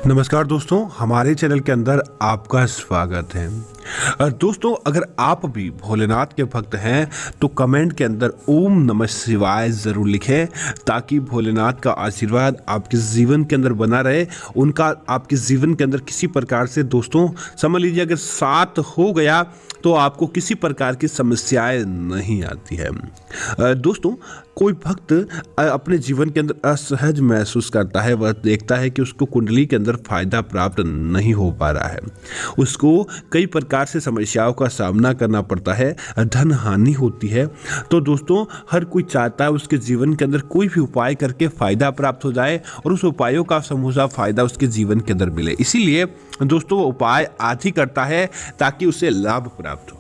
नमस्कार दोस्तों, हमारे चैनल के अंदर आपका स्वागत है। दोस्तों, अगर आप भी भोलेनाथ के भक्त हैं तो कमेंट के अंदर ओम नमः शिवाय ज़रूर लिखें ताकि भोलेनाथ का आशीर्वाद आपके जीवन के अंदर बना रहे। उनका आपके जीवन के अंदर किसी प्रकार से दोस्तों समझ लीजिए अगर साथ हो गया तो आपको किसी प्रकार की समस्याएं नहीं आती है। दोस्तों, कोई भक्त अपने जीवन के अंदर असहज महसूस करता है, वह देखता है कि उसको कुंडली के अंदर फायदा प्राप्त नहीं हो पा रहा है, उसको कई प्रकार से समस्याओं का सामना करना पड़ता है, धन हानि होती है। तो दोस्तों, हर कोई चाहता है उसके जीवन के अंदर कोई भी उपाय करके फायदा प्राप्त हो जाए और उस उपायों का समूचा फायदा उसके जीवन के अंदर मिले। इसीलिए दोस्तों वो उपाय आज ही करता है ताकि उसे लाभ प्राप्त हो।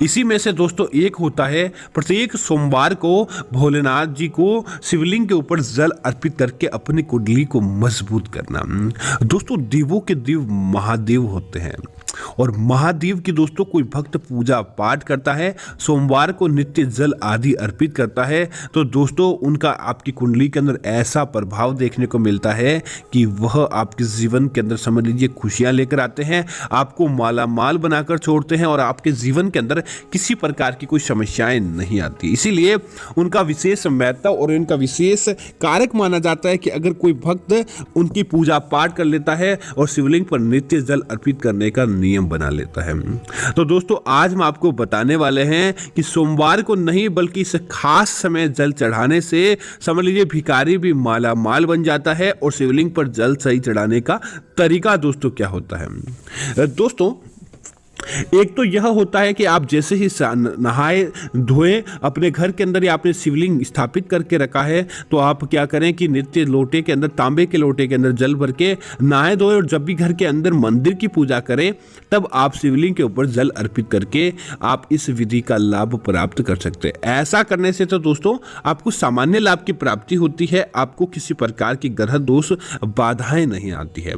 इसी में से दोस्तों एक होता है प्रत्येक सोमवार को भोलेनाथ जी को शिवलिंग के ऊपर जल अर्पित करके अपनी कुंडली को मजबूत करना। दोस्तों, देवों के देव महादेव होते हैं और महादेव की दोस्तों कोई भक्त पूजा पाठ करता है, सोमवार को नित्य जल आदि अर्पित करता है, तो दोस्तों उनका आपकी कुंडली के अंदर ऐसा प्रभाव देखने को मिलता है कि वह आपके जीवन के अंदर समझ लीजिए खुशियां लेकर आते हैं, आपको माला माल बनाकर छोड़ते हैं और आपके जीवन के अंदर किसी प्रकार की कोई समस्याएं नहीं आती। इसीलिए उनका विशेष महत्व और उनका विशेष कारक माना जाता है कि अगर कोई भक्त उनकी पूजा पाठ कर लेता है और शिवलिंग पर नित्य जल अर्पित करने का नियम बना लेता है। तो दोस्तों, आज हम आपको बताने वाले हैं कि सोमवार को नहीं बल्कि इस खास समय जल चढ़ाने से समझ लीजिए भिखारी भी माला माल बन जाता है और शिवलिंग पर जल सही चढ़ाने का तरीका दोस्तों क्या होता है। दोस्तों, एक तो यह होता है कि आप जैसे ही नहाए धोए अपने घर के अंदर या आपने शिवलिंग स्थापित करके रखा है तो आप क्या करें कि नित्य लोटे के अंदर तांबे के लोटे के अंदर जल भर के नहाए धोए और जब भी घर के अंदर मंदिर की पूजा करें तब आप शिवलिंग के ऊपर जल अर्पित करके आप इस विधि का लाभ प्राप्त कर सकते हैं। ऐसा करने से तो दोस्तों आपको सामान्य लाभ की प्राप्ति होती है, आपको किसी प्रकार की ग्रह दोष बाधाएं नहीं आती है।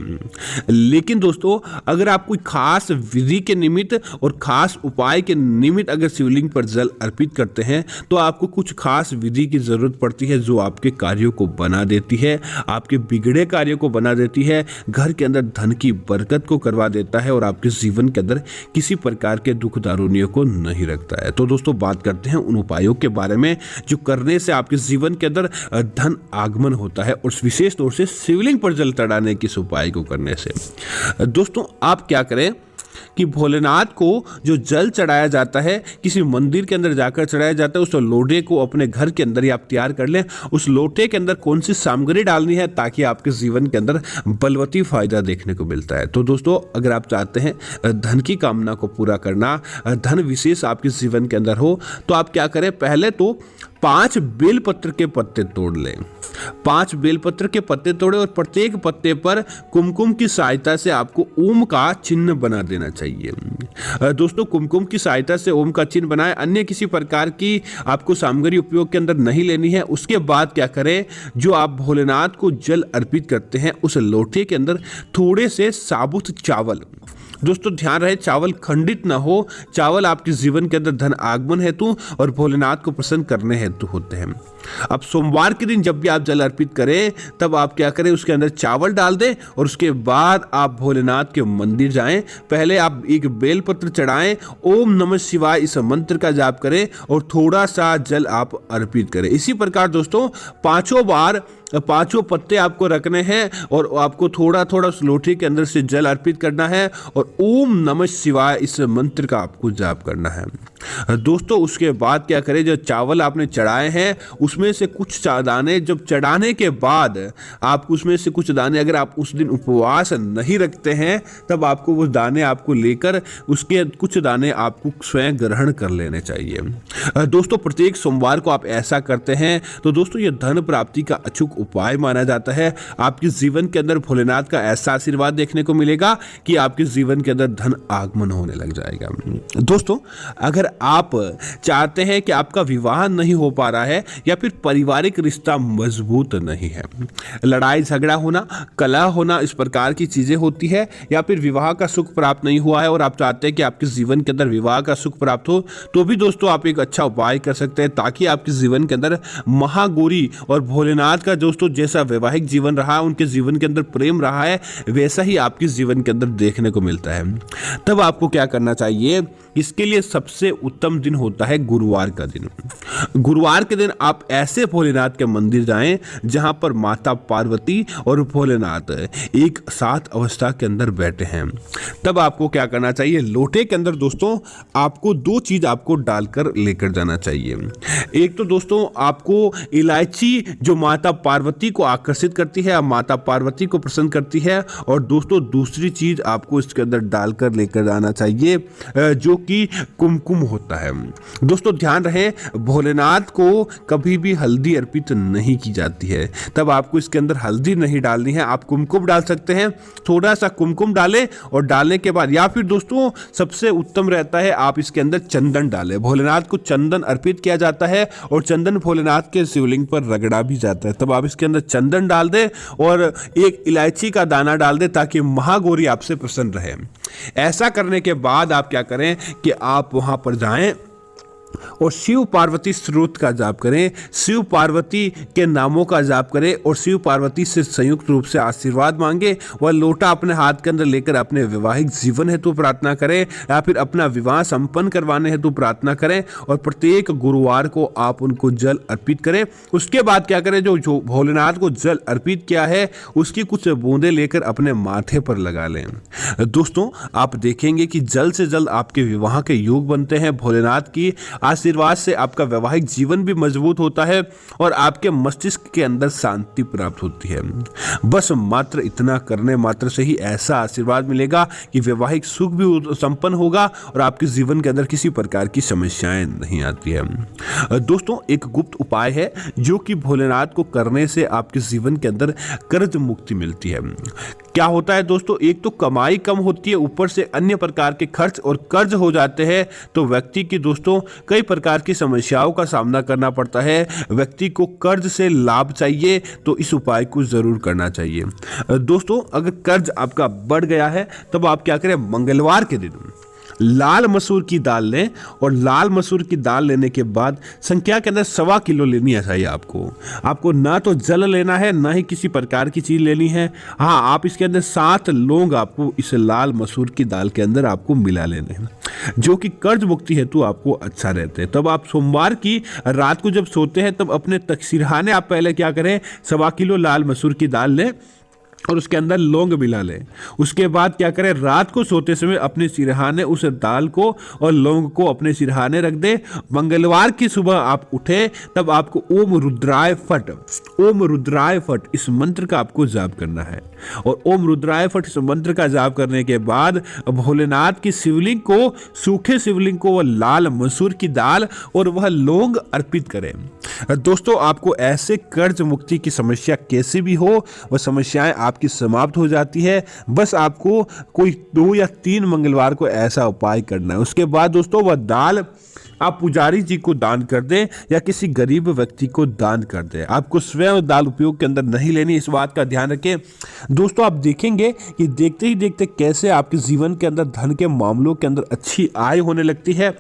लेकिन दोस्तों, अगर आप कोई खास विधि के निमित्त और खास उपाय के निमित्त अगर शिवलिंग पर जल अर्पित करते हैं तो आपको कुछ खास विधि की जरूरत पड़ती है जो आपके कार्यों को बना देती है, आपके बिगड़े कार्यों को बना देती है, घर के अंदर धन की बरकत को करवा देता है और आपके जीवन के अंदर किसी प्रकार के दुख दारुणियों को नहीं रखता है। तो दोस्तों, बात करते हैं उन उपायों के बारे में जो करने से आपके जीवन के अंदर धन आगमन होता है और विशेष तौर से शिवलिंग पर जल चढ़ाने के इस उपाय को करने से। दोस्तों, आप क्या करें कि भोलेनाथ को जो जल चढ़ाया जाता है किसी मंदिर के अंदर जाकर चढ़ाया जाता है, उस लोटे को अपने घर के अंदर ही आप तैयार कर लें। उस लोटे के अंदर कौन सी सामग्री डालनी है ताकि आपके जीवन के अंदर बलवती फायदा देखने को मिलता है। तो दोस्तों, अगर आप चाहते हैं धन की कामना को पूरा करना, धन विशेष आपके जीवन के अंदर हो, तो आप क्या करें, पहले तो 5 बेलपत्र के पत्ते तोड़ लें। 5 बेलपत्र के पत्ते तोड़े और प्रत्येक पत्ते पर कुमकुम की सहायता से आपको ओम का चिन्ह बना देना चाहिए। दोस्तों, कुमकुम की सहायता से ओम का चिन्ह बनाएं, अन्य किसी प्रकार की आपको सामग्री उपयोग के अंदर नहीं लेनी है। उसके बाद क्या करें, जो आप भोलेनाथ को जल अर्पित करते हैं उस लोटे के अंदर थोड़े से साबुत चावल, दोस्तों ध्यान रहे चावल खंडित ना हो, चावल आपके जीवन के अंदर धन आगमन हेतु और भोलेनाथ को प्रसन्न करने हेतु होते हैं। अब सोमवार के दिन जब भी आप जल अर्पित करें तब आप क्या करें, उसके अंदर चावल डाल दें और उसके बाद आप भोलेनाथ के मंदिर जाएं। पहले आप एक बेलपत्र चढ़ाएं, ओम नमः शिवाय इस मंत्र का जाप करें और थोड़ा सा जल आप अर्पित करें। इसी प्रकार दोस्तों 5 बार 5 पत्ते आपको रखने हैं और आपको थोड़ा थोड़ा उस लोटे के अंदर से जल अर्पित करना है और ओम नमः शिवाय इस मंत्र का आपको जाप करना है। दोस्तों, उसके बाद क्या करें, जो चावल आपने चढ़ाए हैं उसमें से कुछ दाने जब चढ़ाने के बाद आप उसमें से कुछ दाने, अगर आप उस दिन उपवास नहीं रखते हैं तब आपको वो दाने आपको लेकर उसके कुछ दाने आपको स्वयं ग्रहण कर लेने चाहिए। दोस्तों, प्रत्येक सोमवार को आप ऐसा करते हैं तो दोस्तों ये धन प्राप्ति का अचूक उपाय माना जाता है। आपके जीवन के अंदर भोलेनाथ का ऐसा आशीर्वाद देखने को मिलेगा कि आपके जीवन के अंदर धन आगमन होने लग जाएगा। दोस्तों, अगर आप चाहते हैं कि आपका विवाह नहीं हो पा रहा है या फिर पारिवारिक रिश्ता मजबूत नहीं है, लड़ाई झगड़ा होना, कलह होना, इस प्रकार की चीजें होती है, या फिर विवाह का सुख प्राप्त नहीं हुआ है और आप चाहते हैं कि आपके जीवन के अंदर विवाह का सुख प्राप्त हो, तो भी दोस्तों आप एक अच्छा उपाय कर सकते हैं ताकि आपके जीवन के अंदर महागौरी और भोलेनाथ का दोस्तों जैसा वैवाहिक जीवन रहा, उनके जीवन के अंदर प्रेम रहा है, वैसा ही आपके जीवन के अंदर देखने को मिलता है। तब आपको क्या करना चाहिए, इसके लिए सबसे उत्तम दिन होता है गुरुवार का दिन। गुरुवार के दिन आप ऐसे भोलेनाथ के मंदिर जाएं जहां पर माता पार्वती और भोलेनाथ एक साथ अवस्था के अंदर बैठे हैं। तब आपको क्या करना चाहिए, लोटे के अंदर दोस्तों आपको दो चीज आपको डालकर लेकर जाना चाहिए। एक तो दोस्तों आपको इलायची जो माता पार्वती को आकर्षित करती है, माता पार्वती को प्रसन्न करती है, और दोस्तों दूसरी चीज आपको इसके अंदर डालकर लेकर जाना चाहिए जो कि कुमकुम होता है। दोस्तों ध्यान रहे, भोलेनाथ को कभी भी हल्दी अर्पित नहीं की जाती है। तब आपको इसके अंदर हल्दी नहीं डालनी है, आप कुमकुम डाल सकते हैं। थोड़ा सा कुमकुम डालें और डालने के बाद, या फिर दोस्तों सबसे उत्तम रहता है आप इसके अंदर चंदन डालें। भोलेनाथ को चंदन अर्पित किया जाता है और चंदन भोलेनाथ के शिवलिंग पर रगड़ा भी जाता है। तब आप इसके अंदर चंदन डाल दें और एक इलायची का दाना डाल दें ताकि महागौरी आपसे प्रसन्न रहे। ऐसा करने के बाद आप क्या करें कि आप वहां पर जाएं और शिव पार्वती स्रोत का जाप करें, शिव पार्वती के नामों का जाप करें और शिव पार्वती से संयुक्त रूप से आशीर्वाद मांगे। वह लोटा अपने हाथ के अंदर लेकर अपने वैवाहिक जीवन हेतु प्रार्थना करें या फिर अपना विवाह संपन्न करवाने हेतु प्रार्थना करें और प्रत्येक गुरुवार को आप उनको जल अर्पित करें। उसके बाद क्या करें, जो भोलेनाथ को जल अर्पित किया है उसकी कुछ बूंदें लेकर अपने माथे पर लगा लें। दोस्तों आप देखेंगे कि जल्द से जल्द आपके विवाह के योग बनते हैं। भोलेनाथ की आशीर्वाद से आपका वैवाहिक जीवन भी मजबूत होता है और आपके मस्तिष्क के अंदर शांति प्राप्त होती है। बस मात्र इतना करने मात्र से ही ऐसा आशीर्वाद मिलेगा कि वैवाहिक सुख भी संपन्न होगा और आपके जीवन के अंदर किसी प्रकार की समस्याएं नहीं आती है। दोस्तों एक गुप्त उपाय है जो कि भोलेनाथ को करने से आपके जीवन के अंदर कर्ज मुक्ति मिलती है। क्या होता है दोस्तों, एक तो कमाई कम होती है, ऊपर से अन्य प्रकार के खर्च और कर्ज हो जाते हैं, तो व्यक्ति की दोस्तों कई प्रकार की समस्याओं का सामना करना पड़ता है। व्यक्ति को कर्ज से लाभ चाहिए तो इस उपाय को जरूर करना चाहिए। दोस्तों अगर कर्ज आपका बढ़ गया है तब आप क्या करें, मंगलवार के दिन लाल मसूर की दाल लें और लाल मसूर की दाल लेने के बाद संख्या के अंदर 1.25 किलो लेनी है चाहिए आपको ना तो जल लेना है ना ही किसी प्रकार की चीज लेनी है। हाँ, आप इसके अंदर 7 लौंग आपको इस लाल मसूर की दाल के अंदर आपको मिला लेने हैं जो कि कर्ज मुक्ति हेतु आपको अच्छा रहते हैं। तब आप सोमवार की रात को जब सोते हैं तब अपने सिरहाने आप पहले क्या करें, 1.25 किलो लाल मसूर की दाल लें और उसके अंदर लौंग मिला लें। उसके बाद क्या करें, रात को सोते समय अपने सिरहाने उस दाल को और लौंग को अपने सिरहाने रख दें। मंगलवार की सुबह आप उठे तब आपको ओम रुद्राय फट इस मंत्र का आपको जाप करना है और ओम रुद्राय फट इस मंत्र का जाप करने के बाद भोलेनाथ की शिवलिंग को, सूखे शिवलिंग को वह लाल मसूर की दाल और वह लौंग अर्पित करें। दोस्तों आपको ऐसे कर्ज मुक्ति की समस्या कैसी भी हो वह समस्याएं आपकी समाप्त हो जाती है। बस आपको कोई 2 या 3 मंगलवार को ऐसा उपाय करना है। उसके बाद दोस्तों वह दाल आप पुजारी जी को दान कर दें या किसी गरीब व्यक्ति को दान कर दें। आपको स्वयं दाल उपयोग के अंदर नहीं लेनी, इस बात का ध्यान रखें। दोस्तों आप देखेंगे कि देखते ही देखते कैसे आपके जीवन के अंदर धन के मामलों के अंदर अच्छी आय होने लगती है,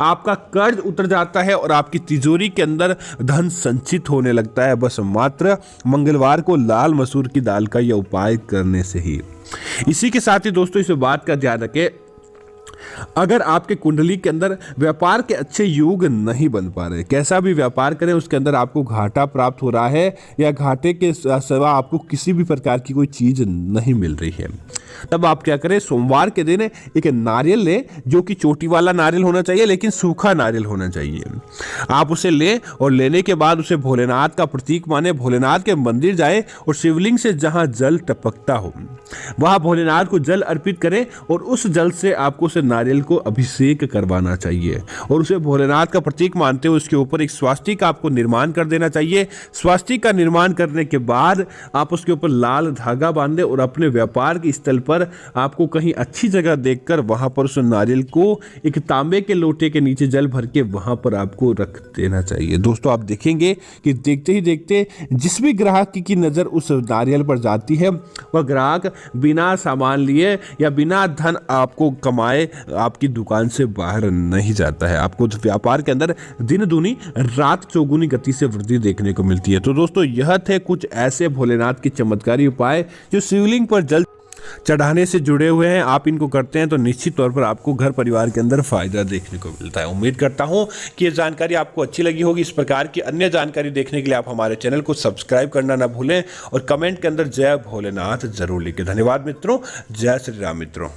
आपका कर्ज उतर जाता है और आपकी तिजोरी के अंदर धन संचित होने लगता है। बस मात्र मंगलवार को लाल मसूर की दाल का यह उपाय करने से ही। इसी के साथ ही दोस्तों इस बात का ध्यान रखें, अगर आपके कुंडली के अंदर व्यापार के अच्छे योग नहीं बन पा रहे, कैसा भी व्यापार करें उसके अंदर आपको घाटा प्राप्त हो रहा है या घाटे के सिवा आपको किसी भी प्रकार की कोई चीज नहीं मिल रही है, तब आप क्या करें, सोमवार के दिन एक नारियल लें जो कि चोटी वाला नारियल होना चाहिए लेकिन सूखा नारियल होना चाहिए। आप उसे लें और लेने के बाद उसे भोलेनाथ का प्रतीक माने, भोलेनाथ के मंदिर जाएं और शिवलिंग से जहां जल टपकता हो वहां भोलेनाथ को जल अर्पित करें और उस जल से आपको उसे नारियल को अभिषेक करवाना चाहिए और उसे भोलेनाथ का प्रतीक मानते हुए उसके ऊपर एक स्वास्तिक का आपको निर्माण कर देना चाहिए। स्वास्तिक का निर्माण करने के बाद आप उसके ऊपर लाल धागा बांधे और अपने व्यापार के स्थल पर आपको कहीं अच्छी जगह देखकर वहां पर उस नारियल को एक तांबे के लोटे के नीचे जल भर के वहां पर आपको रख देना चाहिए। दोस्तों आप देखेंगे कि देखते ही देखते जिस भी ग्राहक की नज़र उस नारियल पर जाती है वह ग्राहक बिना सामान लिए या बिना धन आपको कमाए आपकी दुकान से बाहर नहीं जाता है। आपको व्यापार के अंदर दिन दूनी रात चौगुनी गति से वृद्धि देखने को मिलती है। तो दोस्तों यह थे कुछ ऐसे भोलेनाथ के चमत्कारी उपाय जो शिवलिंग पर जल चढ़ाने से जुड़े हुए हैं। आप इनको करते हैं तो निश्चित तौर पर आपको घर परिवार के अंदर फायदा देखने को मिलता है। उम्मीद करता हूं कि ये जानकारी आपको अच्छी लगी होगी। इस प्रकार की अन्य जानकारी देखने के लिए आप हमारे चैनल को सब्सक्राइब करना ना भूलें और कमेंट के अंदर जय भोलेनाथ जरूर लिखें। धन्यवाद मित्रों। जय श्री राम मित्रों।